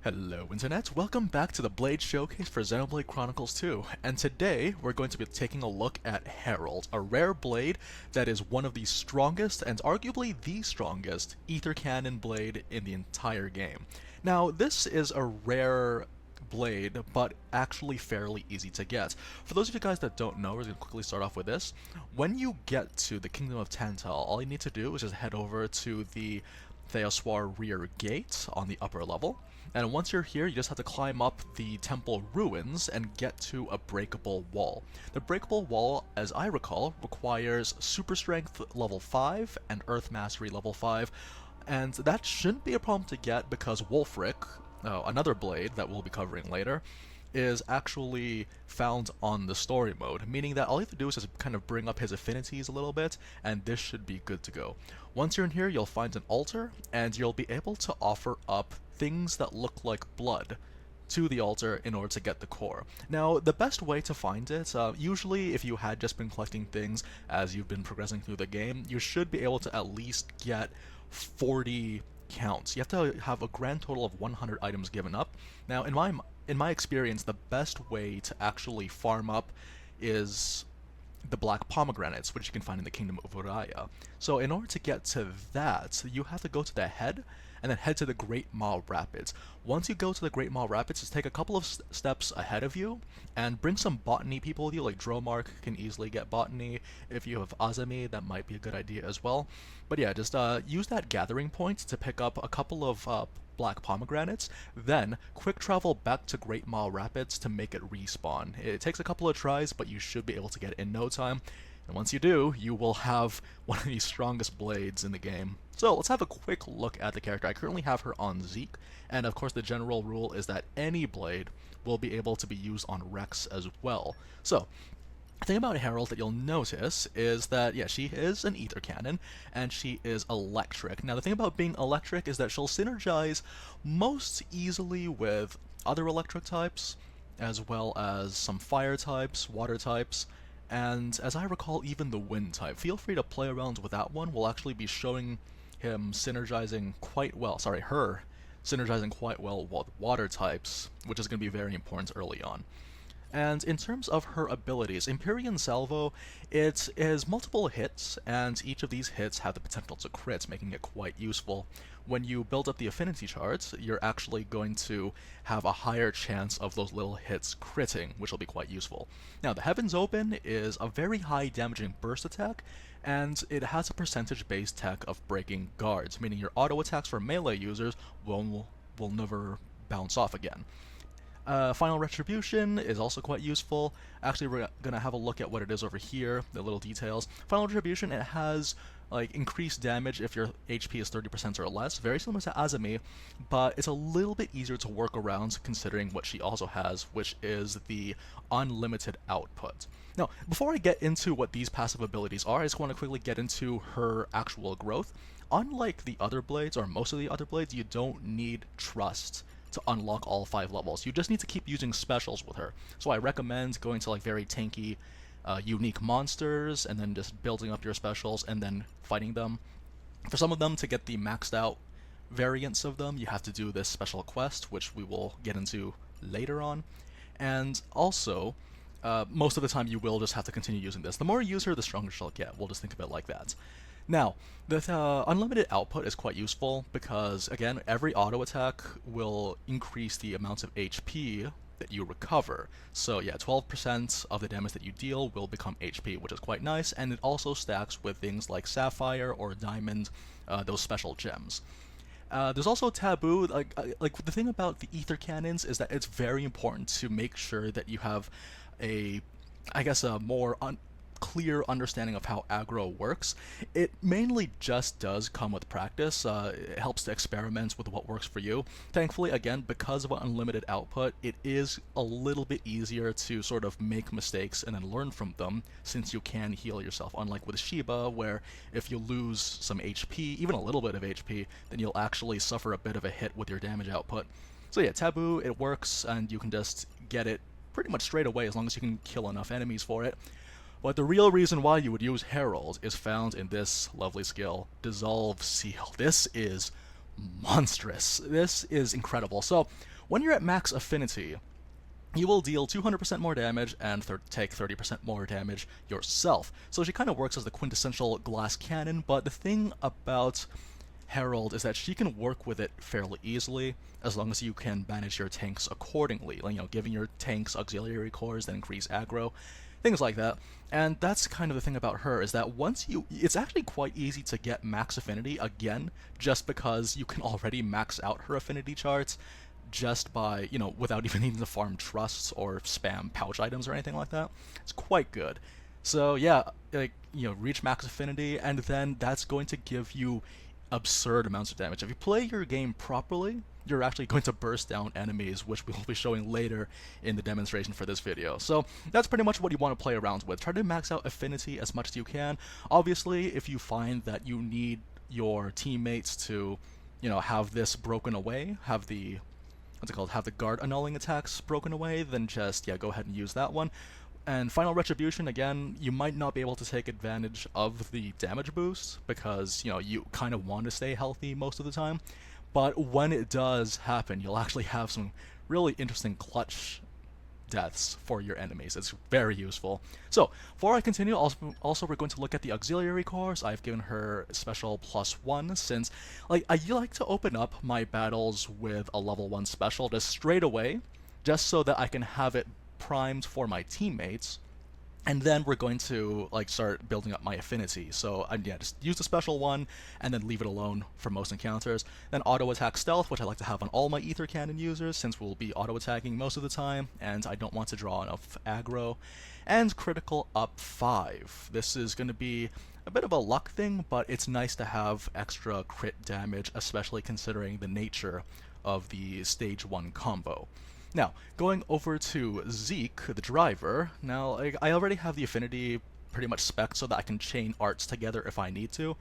Hello Internet, welcome back to the Blade Showcase for Xenoblade Chronicles 2, and today we're going to be taking a look at Herald, a rare blade that is one of the strongest and arguably the strongest ether cannon blade in the entire game. Now this is a rare blade, but actually fairly easy to get. For those of you guys that don't know, we're going to quickly start off with this. When you get to the Kingdom of Tantal, all you need to do is just head over to the Theoswar rear gate on the upper level. And once you're here, you just have to climb up the temple ruins and get to a breakable wall. The breakable wall, as I recall, requires super strength level 5 and earth mastery level 5, and that shouldn't be a problem to get because Wolfric, another blade that we'll be covering later, is actually found on the story mode, meaning that all you have to do is just kind of bring up his affinities a little bit, and this should be good to go. Once you're in here, you'll find an altar, and you'll be able to offer up things that look like blood to the altar in order to get the core. Now, the best way to find it, usually if you had just been collecting things as you've been progressing through the game, you should be able to at least get 40 counts. You have to have a grand total of 100 items given up. Now, in my experience, the best way to actually farm up is the black pomegranates, which you can find in the Kingdom of Uraya. So in order to get to that, you have to go to the head, and then head to the Great Maw Rapids. Once you go to the Great Maw Rapids, just take a couple of steps ahead of you, and bring some botany people with you, like Dromark can easily get botany. If you have Azami, that might be a good idea as well. But yeah, just use that gathering point to pick up a couple of black pomegranates, then quick travel back to Great Maw Rapids to make it respawn. It takes a couple of tries, but you should be able to get it in no time. And once you do, you will have one of the strongest blades in the game. So let's have a quick look at the character. I currently have her on Zeke, and of course the general rule is that any blade will be able to be used on Rex as well. So, the thing about Herald that you'll notice is that, yeah, she is an ether cannon, and she is electric. Now, the thing about being electric is that she'll synergize most easily with other electric types, as well as some fire types, water types, and as I recall, even the wind type. Feel free to play around with that one. We'll actually be showing him synergizing quite well, sorry, her synergizing quite well with water types, which is going to be very important early on. And in terms of her abilities, Empyrean Salvo, it is multiple hits, and each of these hits have the potential to crit, making it quite useful. When you build up the affinity charts, you're actually going to have a higher chance of those little hits critting, which will be quite useful. Now, the Heavens Open is a very high damaging burst attack, and it has a percentage-based tech of breaking guards, meaning your auto attacks for melee users will never bounce off again. Final Retribution is also quite useful. Actually, we're going to have a look at what it is over here, the little details. Final Retribution, it has like increased damage if your HP is 30% or less, very similar to Azami, but it's a little bit easier to work around considering what she also has, which is the unlimited output. Now, before I get into what these passive abilities are, I just want to quickly get into her actual growth. Unlike the other blades, or most of the other blades, you don't need Trust to unlock all 5 levels. You just need to keep using specials with her. So I recommend going to like very tanky, unique monsters, and then just building up your specials and then fighting them. For some of them, to get the maxed out variants of them, you have to do this special quest, which we will get into later on. And also, most of the time you will just have to continue using this. The more you use her, the stronger she'll get. We'll just think of it like that. Now, the unlimited output is quite useful because, again, every auto attack will increase the amount of HP that you recover. So yeah, 12% of the damage that you deal will become HP, which is quite nice, and it also stacks with things like Sapphire or Diamond, those special gems. There's also Taboo. Like the thing about the ether cannons is that it's very important to make sure that you have a more clear understanding of how aggro works. It mainly just does come with practice. It helps to experiment with what works for you. Thankfully, again, because of unlimited output, it is a little bit easier to sort of make mistakes and then learn from them, since you can heal yourself, unlike with Shiba, where if you lose some HP, even a little bit of HP, then you'll actually suffer a bit of a hit with your damage output. So yeah, Taboo, it works, and you can just get it pretty much straight away as long as you can kill enough enemies for it. But the real reason why you would use Herald is found in this lovely skill, Dissolve Seal. This is monstrous. This is incredible. So when you're at max affinity, you will deal 200% more damage and take 30% more damage yourself. So she kind of works as the quintessential glass cannon, but the thing about Herald is that she can work with it fairly easily as long as you can manage your tanks accordingly. Like, giving your tanks auxiliary cores that increase aggro, things like that. And that's kind of the thing about her, is that it's actually quite easy to get max affinity again, just because you can already max out her affinity charts just by, without even needing to farm trusts or spam pouch items or anything like that. It's quite good. So yeah, reach max affinity, and then that's going to give you absurd amounts of damage. If you play your game properly, you're actually going to burst down enemies, which we will be showing later in the demonstration for this video. So that's pretty much what you want to play around with. Try to max out affinity as much as you can. Obviously, if you find that you need your teammates to, have this broken away, have the guard annulling attacks broken away, then just, go ahead and use that one. And Final Retribution, again, you might not be able to take advantage of the damage boost because, you kind of want to stay healthy most of the time. But when it does happen, you'll actually have some really interesting clutch deaths for your enemies. It's very useful. So, before I continue, also we're going to look at the auxiliary cores. I've given her special +1 since, I like to open up my battles with a level 1 special just straight away, just so that I can have it primed for my teammates, and then we're going to start building up my affinity. So just use the special one and then leave it alone for most encounters. Then auto attack stealth, which I like to have on all my ether cannon users since we'll be auto attacking most of the time and I don't want to draw enough aggro. And critical up 5. This is going to be a bit of a luck thing, but it's nice to have extra crit damage, especially considering the nature of the stage 1 combo. Now, going over to Zeke, the driver, now I already have the affinity pretty much spec'd so that I can chain arts together if I need to.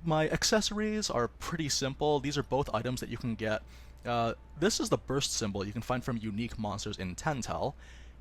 My accessories are pretty simple. These are both items that you can get. This is the burst symbol you can find from unique monsters in Tantal,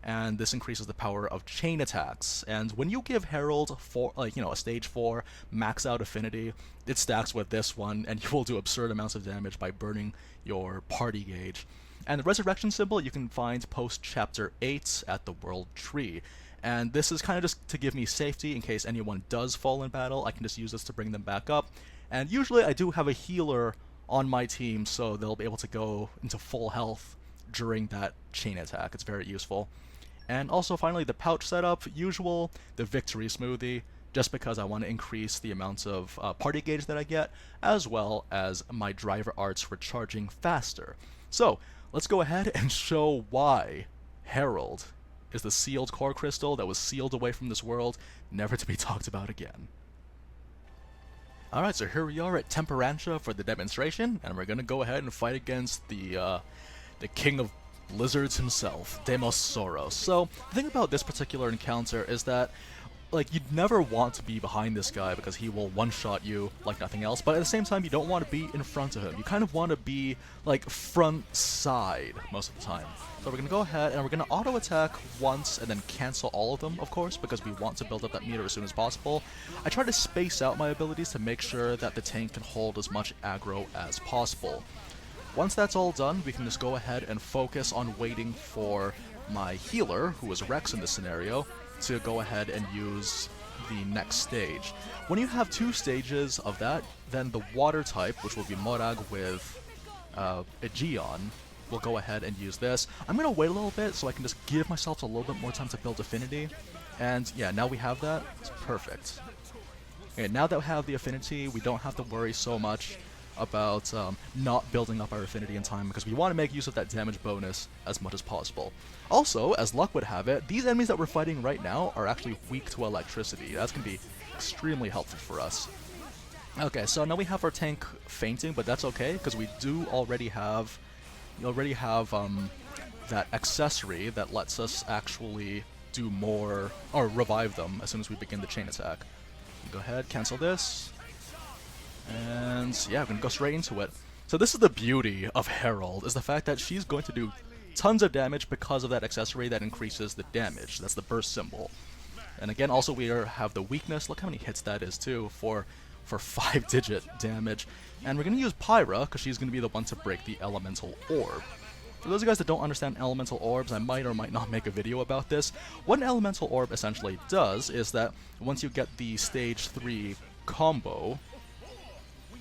and this increases the power of chain attacks. And when you give Herald a stage 4 max out affinity, it stacks with this one, and you will do absurd amounts of damage by burning your party gauge. And the resurrection symbol you can find post chapter 8 at the world tree. And this is kind of just to give me safety in case anyone does fall in battle. I can just use this to bring them back up. And usually I do have a healer on my team, so they'll be able to go into full health during that chain attack. It's very useful. And also finally the pouch setup, usual, the victory smoothie, just because I want to increase the amount of party gauge that I get, as well as my driver arts recharging faster. So, let's go ahead and show why Herald is the sealed core crystal that was sealed away from this world, never to be talked about again. Alright, so here we are at Temperantia for the demonstration, and we're gonna go ahead and fight against the king of lizards himself, Deimos Soros. So, the thing about this particular encounter is that you'd never want to be behind this guy because he will one-shot you like nothing else, but at the same time, you don't want to be in front of him. You kind of want to be, front side most of the time. So we're going to go ahead and we're going to auto-attack once and then cancel all of them, of course, because we want to build up that meter as soon as possible. I try to space out my abilities to make sure that the tank can hold as much aggro as possible. Once that's all done, we can just go ahead and focus on waiting for my healer, who is Rex in this scenario, to go ahead and use the next stage. When you have 2 stages of that, then the water type, which will be Morag with Aegeon, will go ahead and use this. I'm going to wait a little bit so I can just give myself a little bit more time to build affinity. And yeah, now we have that. It's perfect. Okay, now that we have the affinity, we don't have to worry so much about not building up our affinity in time, because we want to make use of that damage bonus as much as possible. Also, as luck would have it, these enemies that we're fighting right now are actually weak to electricity. That's going to be extremely helpful for us. Okay, so now we have our tank fainting, but that's okay, because we do already have that accessory that lets us actually do more, or revive them as soon as we begin the chain attack. Go ahead, cancel this. And yeah, we're going to go straight into it. So this is the beauty of Herald, is the fact that she's going to do tons of damage because of that accessory that increases the damage. That's the burst symbol. And again, also we have the weakness. Look how many hits that is too for for 5-digit damage. And we're going to use Pyra, because she's going to be the one to break the elemental orb. For those of you guys that don't understand elemental orbs, I might or might not make a video about this. What an elemental orb essentially does is that once you get the stage 3 combo,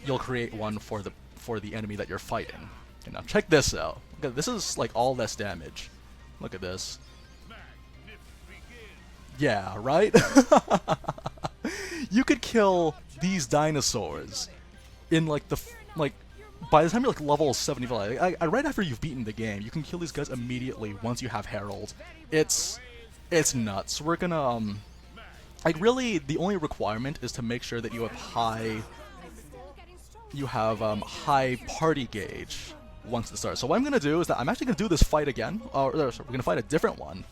you'll create one for the enemy that you're fighting. And now check this out. Look at, this is like all less damage. Look at this. Yeah, right? You could kill these dinosaurs in like by the time you're like level 75, right after you've beaten the game, you can kill these guys immediately once you have Herald. It's nuts. We're gonna like really the only requirement is to make sure that you have high party gauge once it starts. So what I'm gonna do is that I'm actually gonna do this fight again. Sorry, we're gonna fight a different one.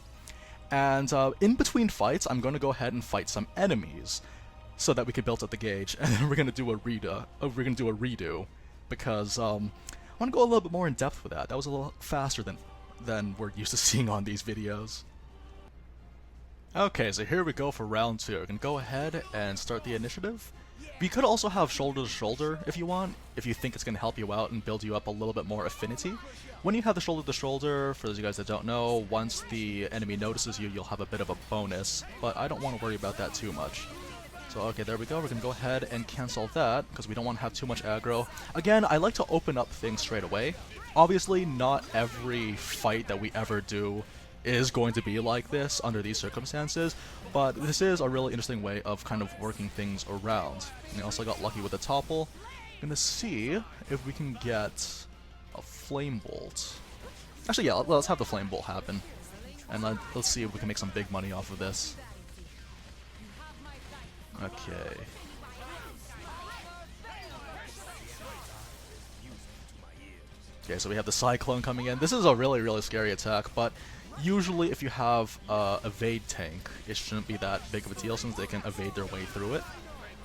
And in between fights, I'm gonna go ahead and fight some enemies so that we can build up the gauge, and then we're gonna do a redo. Because I want to go a little bit more in depth with that. That was a little faster than we're used to seeing on these videos. Okay, so here we go for round 2. We're going to go ahead and start the initiative. We could also have shoulder to shoulder if you want, if you think it's going to help you out and build you up a little bit more affinity. When you have the shoulder to shoulder, for those of you guys that don't know, once the enemy notices you, you'll have a bit of a bonus, but I don't want to worry about that too much. So okay, there we go. We're going to go ahead and cancel that, because we don't want to have too much aggro. Again, I like to open up things straight away. Obviously, not every fight that we ever do is going to be like this under these circumstances, but this is a really interesting way of kind of working things around. And I also got lucky with the topple. I'm going to see if we can get a flame bolt. Actually, yeah, let's have the flame bolt happen. And let's see if we can make some big money off of this. Okay. Okay, so we have the Cyclone coming in. This is a really, really scary attack, but usually if you have evade tank, it shouldn't be that big of a deal since they can evade their way through it.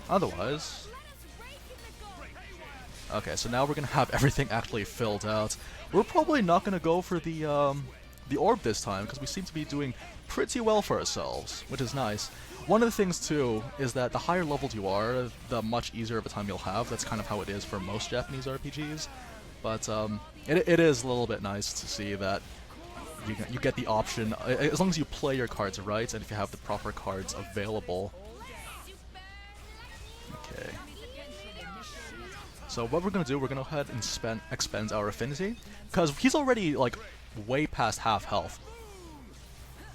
Otherwise... Okay, so now we're gonna have everything actually filled out. We're probably not gonna go for the orb this time, because we seem to be doing pretty well for ourselves, which is nice. One of the things, too, is that the higher leveled you are, the much easier of a time you'll have. That's kind of how it is for most Japanese RPGs. But it is a little bit nice to see that you get the option, as long as you play your cards right, and if you have the proper cards available. Okay. So what we're going to do, we're going to go ahead and expend our affinity, because he's already, like, way past half health.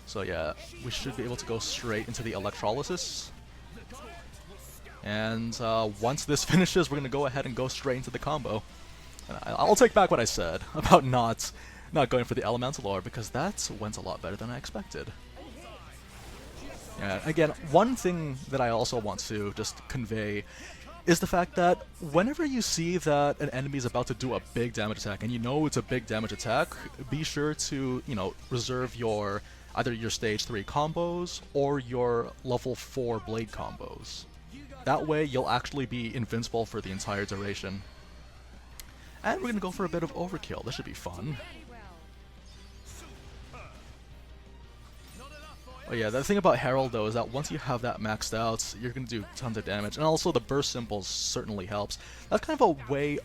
So yeah, we should be able to go straight into the electrolysis. And once this finishes, we're going to go ahead and go straight into the combo. And I'll take back what I said about not going for the elemental orb, because that went a lot better than I expected. Yeah, again, one thing that I also want to just convey is the fact that whenever you see that an enemy is about to do a big damage attack, and you know it's a big damage attack, be sure to, reserve either your stage 3 combos or your level 4 blade combos. That way you'll actually be invincible for the entire duration. And we're gonna go for a bit of overkill. This should be fun. Oh yeah, the thing about Herald though is that once you have that maxed out, you're gonna do tons of damage, and also the burst symbols certainly helps. That's kind of a way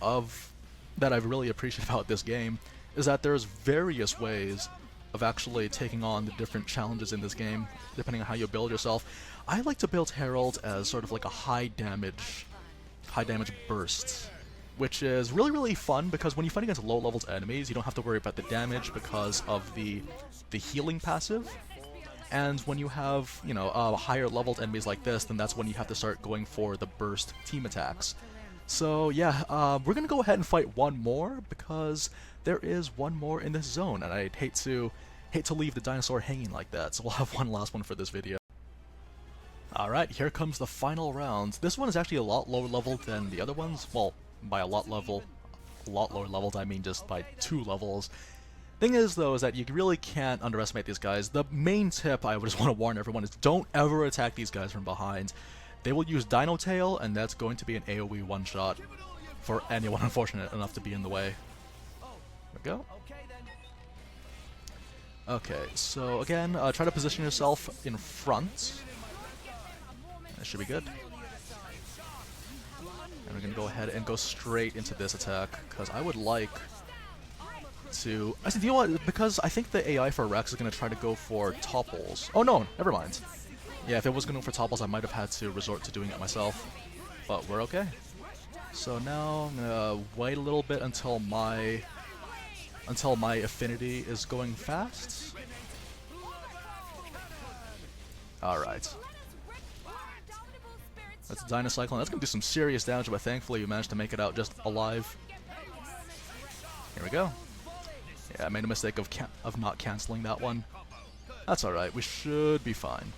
that I really appreciate about this game, is that there's various ways of actually taking on the different challenges in this game, depending on how you build yourself. I like to build Herald as sort of like a high damage burst, which is really, really fun, because when you fight against low-leveled enemies, you don't have to worry about the damage because of the healing passive. And when you have, higher-leveled enemies like this, then that's when you have to start going for the burst team attacks. So yeah, we're gonna go ahead and fight one more, because there is one more in this zone, and I'd hate to leave the dinosaur hanging like that. So we'll have one last one for this video. Alright, here comes the final round. This one is actually a lot lower leveled than the other ones. Well, by a lot lower leveled, I mean just by 2 levels. Thing is, though, is that you really can't underestimate these guys. The main tip I would just want to warn everyone is don't ever attack these guys from behind. They will use Dino Tail, and that's going to be an AoE one-shot for anyone unfortunate enough to be in the way. There we go. Okay, so again, try to position yourself in front. That should be good. And we're gonna go ahead and go straight into this attack, because I would like to... I said, you know what? Because I think the AI for Rex is gonna try to go for topples. Oh no, never mind. Yeah, if it was going for topples, I might have had to resort to doing it myself. But we're okay. So now I'm gonna wait a little bit until my affinity is going fast. Alright. That's Dynacyclone. That's gonna do some serious damage, but thankfully you managed to make it out just alive. Here we go. Yeah, I made a mistake of not canceling that one. That's alright, we should be fine.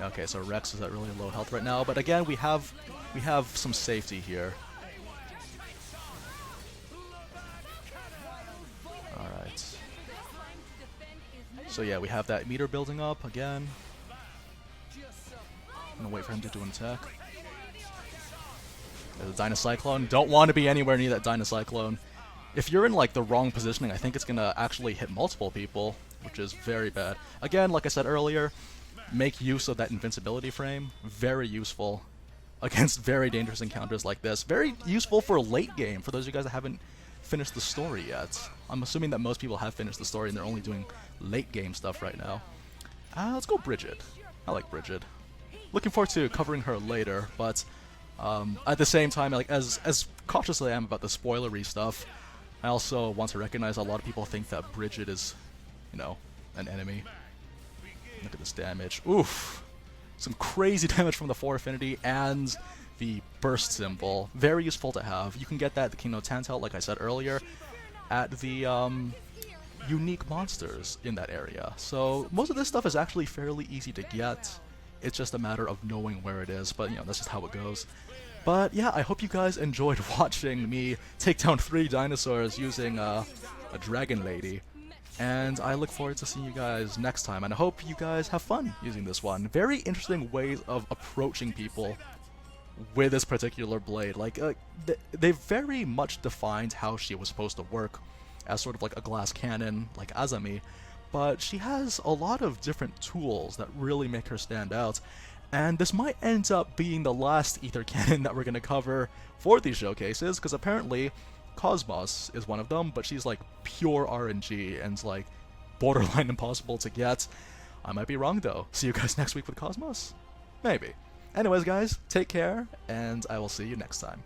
Okay, so Rex is at really low health right now, but again we have some safety here. Alright. So yeah, we have that meter building up again. I'm gonna wait for him to do an attack. There's a Dynacyclone. Don't want to be anywhere near that Dynacyclone. If you're in like the wrong positioning, I think it's gonna actually hit multiple people, which is very bad. Again, like I said earlier, make use of that invincibility frame. Very useful against very dangerous encounters like this. Very useful for late game, for those of you guys that haven't finished the story yet. I'm assuming that most people have finished the story and they're only doing late game stuff right now. Let's go Bridget. I like Bridget. Looking forward to covering her later, but at the same time, like as cautious as I am about the spoilery stuff, I also want to recognize a lot of people think that Bridget is, you know, an enemy. Look at this damage. Oof! Some crazy damage from the 4 affinity and the burst symbol. Very useful to have. You can get that at the Kingdom of Tantal, like I said earlier, at the unique monsters in that area. So most of this stuff is actually fairly easy to get. It's just a matter of knowing where it is, but you know, that's just how it goes. But yeah, I hope you guys enjoyed watching me take down 3 dinosaurs using a dragon lady. And I look forward to seeing you guys next time, and I hope you guys have fun using this one. Very interesting ways of approaching people with this particular blade. Like, they very much defined how she was supposed to work as sort of like a glass cannon, like Azami, but she has a lot of different tools that really make her stand out. And this might end up being the last ether cannon that we're going to cover for these showcases, because apparently Cosmos is one of them, but she's like pure RNG and like borderline impossible to get. I might be wrong though. See you guys next week with Cosmos? Maybe. Anyways guys, take care, and I will see you next time.